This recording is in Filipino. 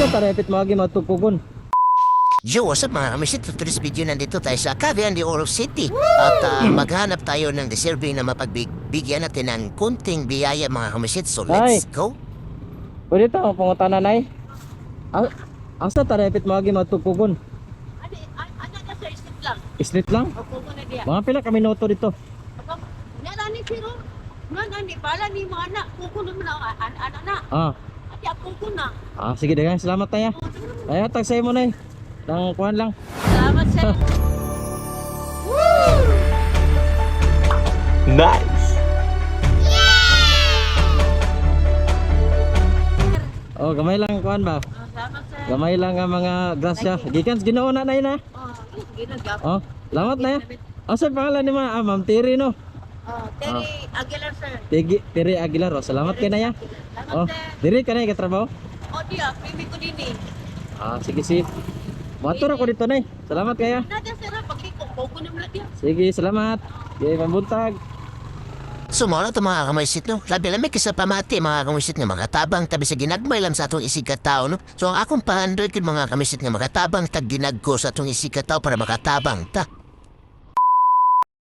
Asa tarepit magi matupugon. Yo, what's up mga kamisit? For today's video nandito tayo sa Cagayan de Oro City. At maghanap tayo ng deserving na mapagbigyan natin ng kunting biyaya mga kamisit. So let's go. Pwede ta pangutana nay. Asa tarepit magi matupugon. Ano na sa isip lang? Islit lang. Opo ko na diya. Mga pila kami noto dito. Nara ni Siro. Ni bala ni mga anak. Kuko naman ang anak na. Ati ako ko na. Sige dagang salamat tayo. Ay tag say mo nay. Nang kuan lang. Salamat sir. Nice. Oh, gamay lang kuan ba? Salamat sir. Gamay lang ang mga grasya. Gikan sa Ginoo na nay na. Ginagap. Salamat na. Asa pangalan ni Ma'am Tiri no? Terry Aguilar sir. Tiri Aguilar. Salamat kay na ya. Salamat sir. Diri ka na katrabaho? Diya, pimi ko din eh. Sige si. Motor ako dito nay. Salamat kaya. Nada sir, pagkiko. Kuko naman diya. Sige, salamat. Okay, pambuntag. So mga ito mga kamisit no. Labi-lami kisa pamati mga kamisit nga mga tabang tabi sa ginagmay lang sa atong isikat tao no. So akong pa-100 mga kamisit nga mga tabang tag ginag ko sa atong isikat tao para makatabang ta.